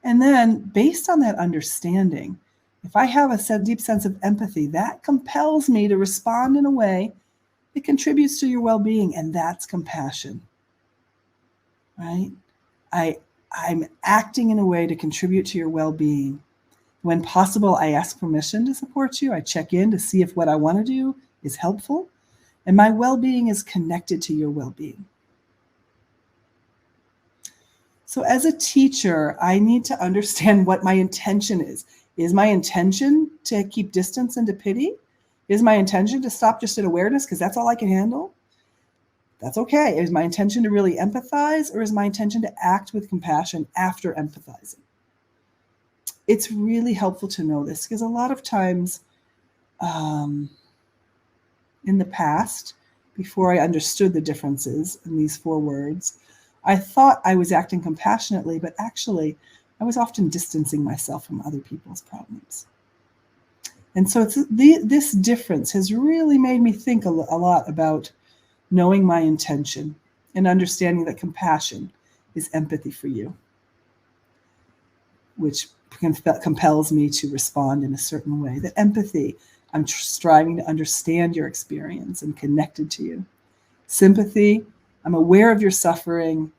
And then, based on that understanding, if I have a deep sense of empathy, that compels me to respond in a way that contributes to your well-being, and that's compassion. Right? I'm acting in a way to contribute to your well-being. When possible, I ask permission to support you. I check in to see if what I want to do is helpful, and my well-being is connected to your well-being. So as a teacher, I need to understand what my intention is. Is my intention to keep distance and to pity? Is my intention to stop just at awareness because that's all I can handle? That's okay. Is my intention to really empathize, or is my intention to act with compassion after empathizing? It's really helpful to know this because a lot of times in the past, before I understood the differences in these 4 words, I thought I was acting compassionately, but actually I was often distancing myself from other people's problems. And so this difference has really made me think a lot about knowing my intention and understanding that compassion is empathy for you, which compels me to respond in a certain way. That empathy, I'm striving to understand your experience and connected to you. Sympathy, I'm aware of your suffering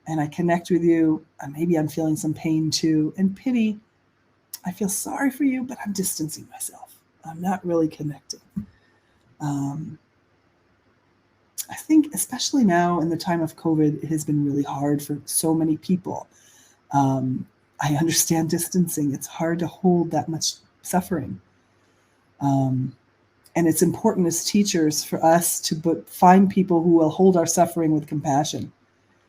and I connect with you. Maybe I'm feeling some pain too. And pity, I feel sorry for you, but I'm distancing myself. I'm not really connecting. I think especially now in the time of COVID, it has been really hard for so many people. I understand distancing. It's hard to hold that much suffering. And it's important as teachers for us to find people who will hold our suffering with compassion,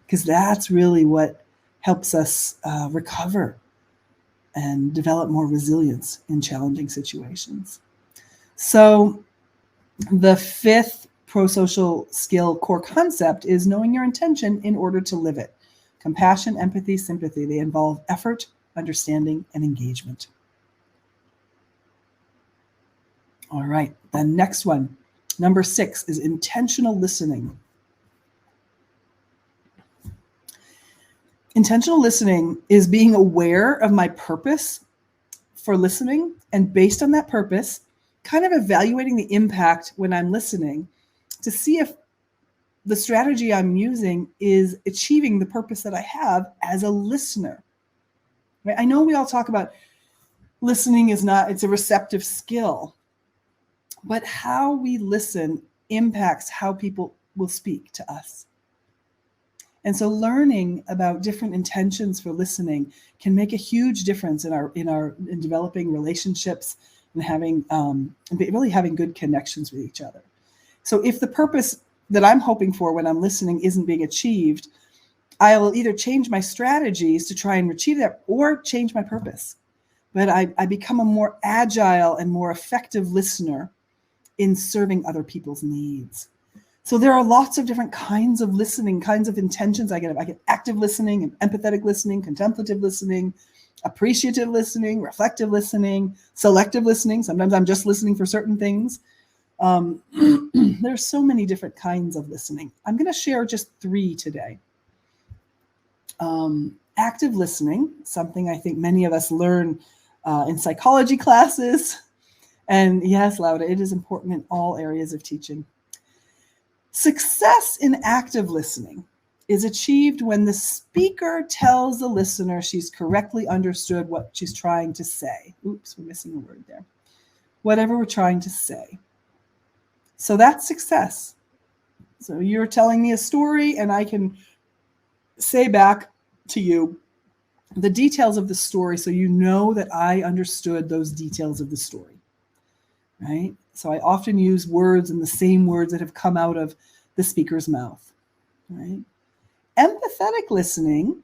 because that's really what helps us recover and develop more resilience in challenging situations. So the 5th prosocial skill core concept is knowing your intention in order to live it. Compassion, empathy, sympathy, they involve effort, understanding, and engagement. All right, the next one, number 6, is intentional listening. Intentional listening is being aware of my purpose for listening, and based on that purpose, kind of evaluating the impact when I'm listening to see if the strategy I'm using is achieving the purpose that I have as a listener. Right? I know we all talk about listening it's a receptive skill, but how we listen impacts how people will speak to us. And so learning about different intentions for listening can make a huge difference in developing relationships and having really having good connections with each other. So if the purpose that I'm hoping for when I'm listening isn't being achieved, I will either change my strategies to try and achieve that or change my purpose. But I become a more agile and more effective listener in serving other people's needs. So there are lots of different kinds of listening, kinds of intentions. I get active listening and empathetic listening, contemplative listening, appreciative listening, reflective listening, selective listening. Sometimes I'm just listening for certain things. There's so many different kinds of listening. I'm going to share just 3 today. Active listening, something I think many of us learn in psychology classes. And yes, Laura, it is important in all areas of teaching. Success in active listening is achieved when the speaker tells the listener she's correctly understood what she's trying to say. Oops, we're missing a word there. Whatever we're trying to say. So that's success. So you're telling me a story and I can say back to you the details of the story so you know that I understood those details of the story, right? So I often use words and the same words that have come out of the speaker's mouth, right? Empathetic listening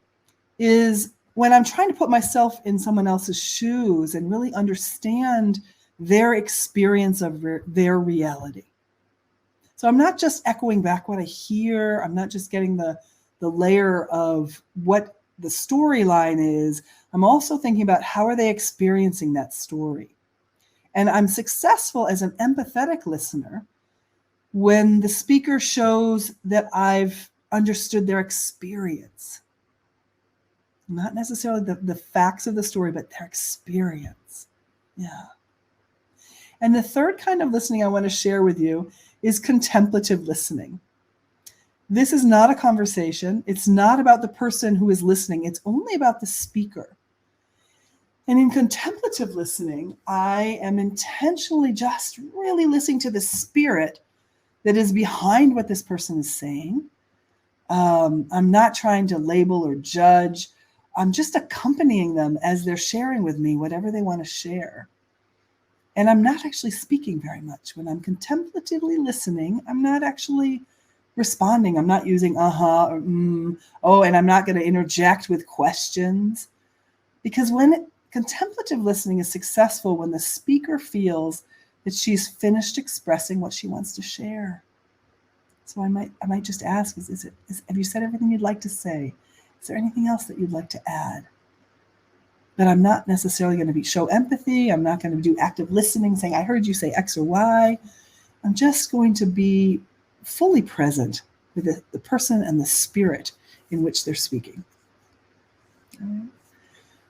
is when I'm trying to put myself in someone else's shoes and really understand their experience of their reality. So I'm not just echoing back what I hear. I'm not just getting the layer of what the storyline is. I'm also thinking about how are they experiencing that story. And I'm successful as an empathetic listener when the speaker shows that I've understood their experience. Not necessarily the facts of the story, but their experience. Yeah. And the third kind of listening I want to share with you is contemplative listening. This is not a conversation. It's not about the person who is listening. It's only about the speaker. And in contemplative listening, I am intentionally just really listening to the spirit that is behind what this person is saying. I'm not trying to label or judge. I'm just accompanying them as they're sharing with me whatever they want to share. And I'm not actually speaking very much. When I'm contemplatively listening, I'm not actually responding. I'm not using or oh, and I'm not going to interject with questions. Because when contemplative listening is successful, when the speaker feels that she's finished expressing what she wants to share. So I might just ask, have you said everything you'd like to say? Is there anything else that you'd like to add? But I'm not necessarily going to show empathy. I'm not going to do active listening saying, I heard you say X or Y. I'm just going to be fully present with the person and the spirit in which they're speaking. All right.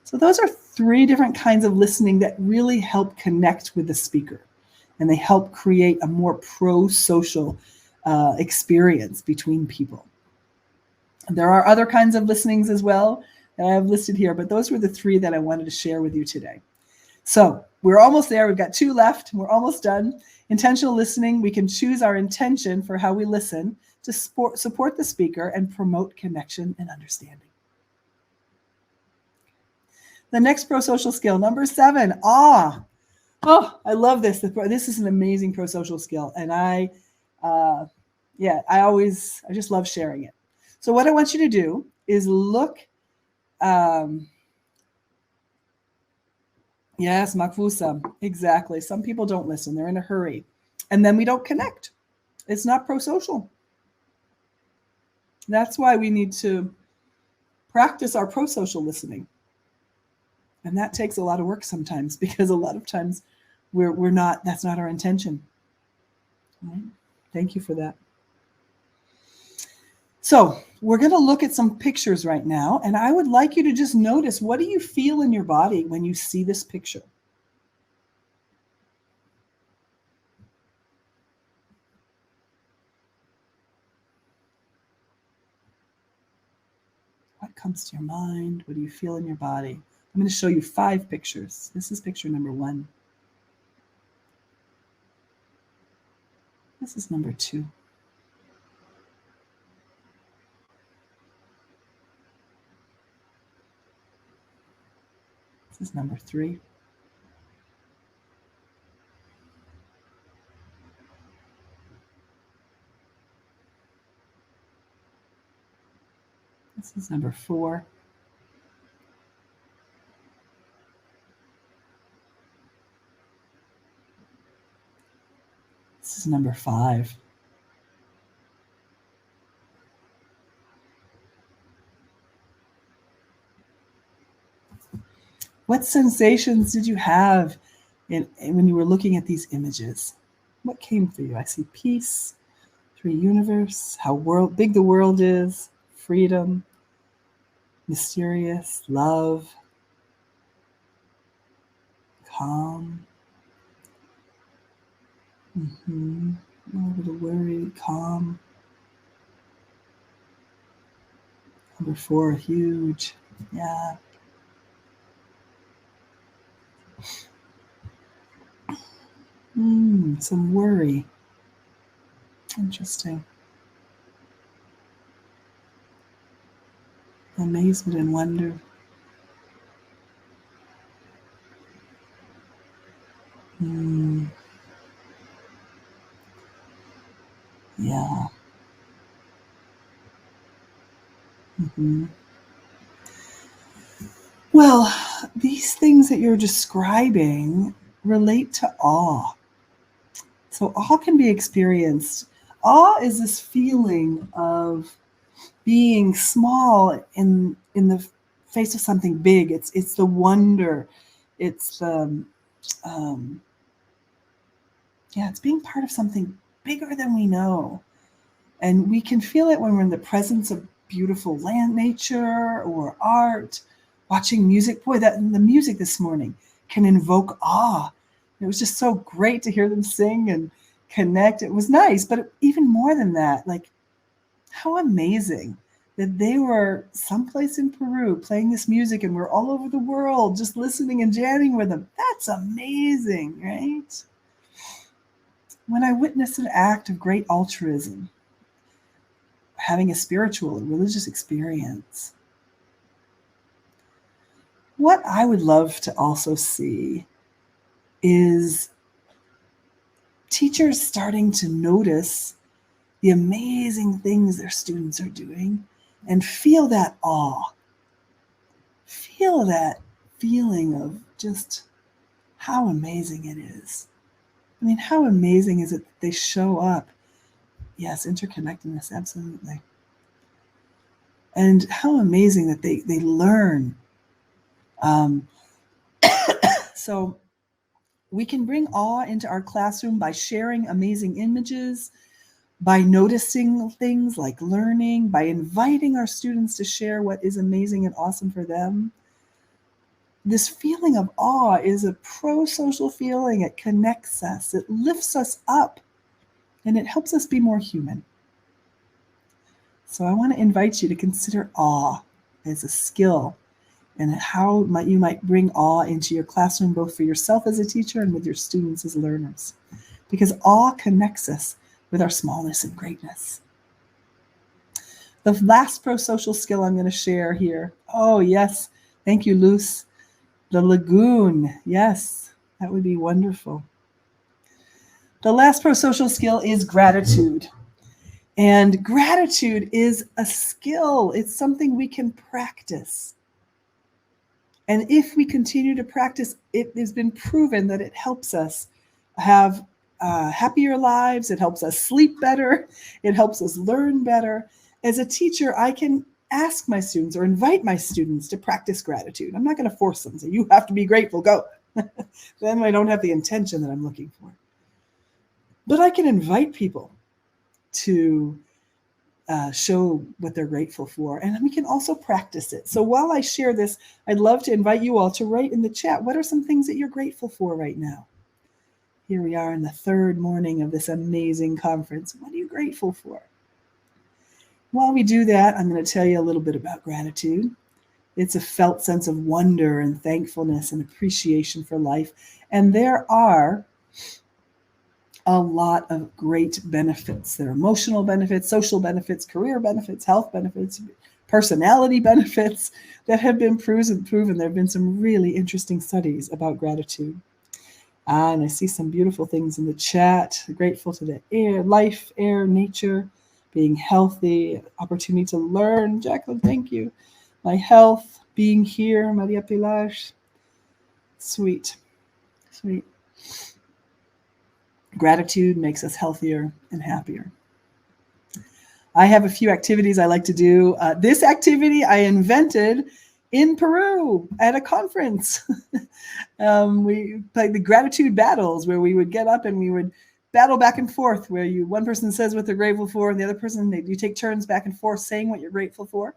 So those are 3 different kinds of listening that really help connect with the speaker. And they help create a more pro-social experience between people. And there are other kinds of listenings as well that I have listed here, but those were the 3 that I wanted to share with you today. So we're almost there. We've got 2 left. We're almost done. Intentional listening, we can choose our intention for how we listen to support the speaker and promote connection and understanding. The next prosocial skill, number 7, awe. Oh, I love this. This is an amazing prosocial skill. And I just love sharing it. So what I want you to do is look. Yes, makfusa. Exactly. Some people don't listen. They're in a hurry. And then we don't connect. It's not prosocial. That's why we need to practice our prosocial listening. And that takes a lot of work sometimes, because a lot of times we're not, that's not our intention. Right? Thank you for that. So we're going to look at some pictures right now, and I would like you to just notice, what do you feel in your body when you see this picture? What comes to your mind? What do you feel in your body? I'm going to show you 5 pictures. This is picture number 1. This is number 2. This is number 3. This is number 4. This is number 5. What sensations did you have when you were looking at these images? What came through you? I see peace, 3 universe, how big the world is, freedom, mysterious, love, calm. A little bit of worry, calm. Number 4, huge. Yeah. Some worry. Interesting. Amazement and wonder. Yeah. Well, these things that you're describing relate to awe. So awe can be experienced. Awe is this feeling of being small in the face of something big. It's the wonder. It's the it's being part of something bigger than we know. And we can feel it when we're in the presence of beautiful nature or art, watching music. Boy, the music this morning can invoke awe. It was just so great to hear them sing and connect. It was nice, but even more than that, like how amazing that they were someplace in Peru playing this music and we're all over the world just listening and jamming with them. That's amazing, right? When I witness an act of great altruism, having a spiritual and religious experience, what I would love to also see is teachers starting to notice the amazing things their students are doing and feel that awe. Feel that feeling of just how amazing it is. I mean, how amazing is it that they show up? Yes, interconnectedness, absolutely. And how amazing that they learn. So we can bring awe into our classroom by sharing amazing images, by noticing things like learning, by inviting our students to share what is amazing and awesome for them. This feeling of awe is a prosocial feeling. It connects us, it lifts us up, and it helps us be more human. So I want to invite you to consider awe as a skill and how you might bring awe into your classroom, both for yourself as a teacher and with your students as learners. Because awe connects us with our smallness and greatness. The last prosocial skill I'm going to share here. Oh, yes. Thank you, Luce. The lagoon. Yes, that would be wonderful. The last prosocial skill is gratitude. And gratitude is a skill. It's something we can practice. And if we continue to practice, it has been proven that it helps us have happier lives. It helps us sleep better. It helps us learn better. As a teacher, I can ask my students or invite my students to practice gratitude. I'm not going to force them to say, you have to be grateful, go. Then I don't have the intention that I'm looking for. But I can invite people to show what they're grateful for. And we can also practice it. So while I share this, I'd love to invite you all to write in the chat, what are some things that you're grateful for right now? Here we are in the third morning of this amazing conference. What are you grateful for? While we do that, I'm going to tell you a little bit about gratitude. It's a felt sense of wonder and thankfulness and appreciation for life. And there are a lot of great benefits. There are emotional benefits, social benefits, career benefits, health benefits, personality benefits that have been proven. There have been some really interesting studies about gratitude. And I see some beautiful things in the chat. Grateful to the air, life, air, nature, being healthy, opportunity to learn. Jacqueline, thank you. My health, being here, Maria Pilar. Sweet, sweet. Gratitude makes us healthier and happier. I have a few activities I like to do. This activity I invented in Peru at a conference. We played the gratitude battles, where we would get up and we would battle back and forth, where one person says what they're grateful for, and the other person, you take turns back and forth saying what you're grateful for.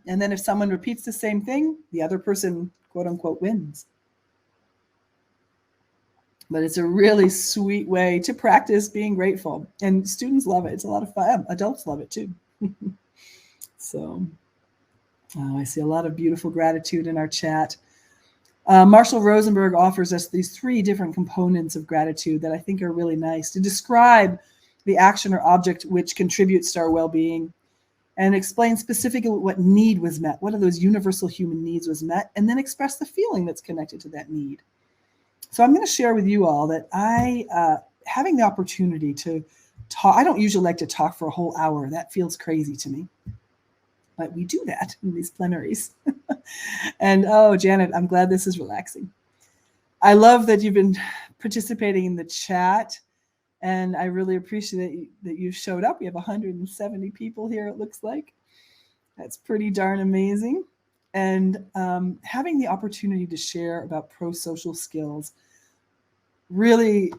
And then if someone repeats the same thing, the other person, quote unquote, wins. But it's a really sweet way to practice being grateful. And students love it. It's a lot of fun. Adults love it too. So I see a lot of beautiful gratitude in our chat. Marshall Rosenberg offers us these 3 different components of gratitude that I think are really nice to describe the action or object which contributes to our well-being, and explain specifically what need was met. What of those universal human needs was met, and then express the feeling that's connected to that need. So I'm going to share with you all that having the opportunity to talk, I don't usually like to talk for a whole hour. That feels crazy to me. But we do that in these plenaries. And oh, Janet, I'm glad this is relaxing. I love that you've been participating in the chat. And I really appreciate that you showed up. We have 170 people here, it looks like. That's pretty darn amazing. And having the opportunity to share about prosocial skills really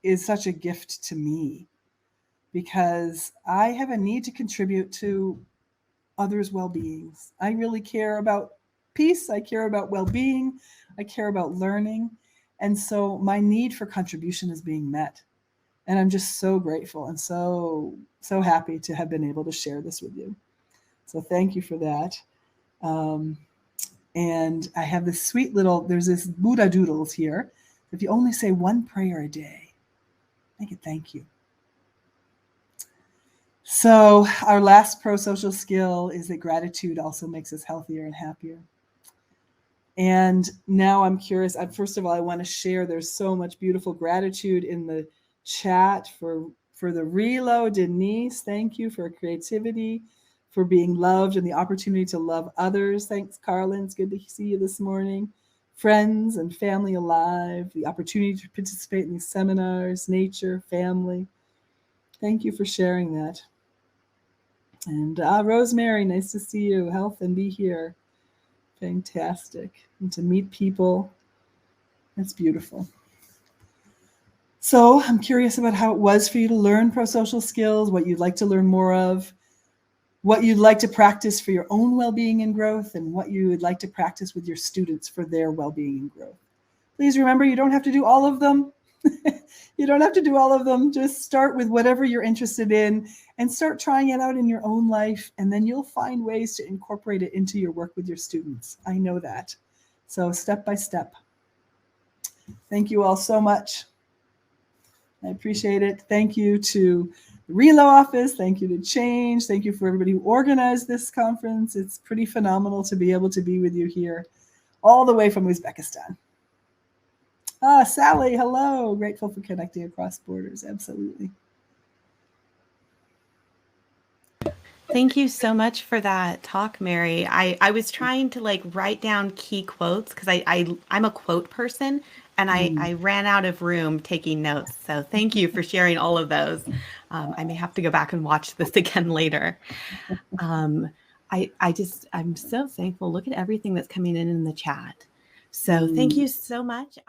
is such a gift to me, because I have a need to contribute to others' well-beings. I really care about peace. I care about well-being. I care about learning. And so my need for contribution is being met. And I'm just so grateful and so happy to have been able to share this with you. So thank you for that. And I have this sweet there's this Buddha doodles here. If you only say one prayer a day, make it thank you. So our last prosocial skill is that gratitude also makes us healthier and happier. And now I'm curious. First of all, I want to share, there's so much beautiful gratitude in the chat for the reload. Denise, thank you for creativity, for being loved and the opportunity to love others. Thanks, Carlin. It's good to see you this morning. Friends and family alive, the opportunity to participate in these seminars, nature, family. Thank you for sharing that. And Rosemary, nice to see you. Health and be here. Fantastic. And to meet people. That's beautiful. So I'm curious about how it was for you to learn prosocial skills, what you'd like to learn more of, what you'd like to practice for your own well-being and growth, and what you would like to practice with your students for their well-being and growth. Please remember, you don't have to do all of them. You don't have to do all of them. Just start with whatever you're interested in and start trying it out in your own life, and then you'll find ways to incorporate it into your work with your students. I know that. So step by step. Thank you all so much. I appreciate it. Thank you to the Relo office. Thank you to Change. Thank you for everybody who organized this conference. It's pretty phenomenal to be able to be with you here all the way from Uzbekistan. Sally, hello. Grateful for connecting across borders. Absolutely. Thank you so much for that talk, Mary. I was trying to write down key quotes because I'm a quote person, and I ran out of room taking notes. So thank you for sharing all of those. I may have to go back and watch this again later. I'm so thankful. Look at everything that's coming in the chat. So thank you so much.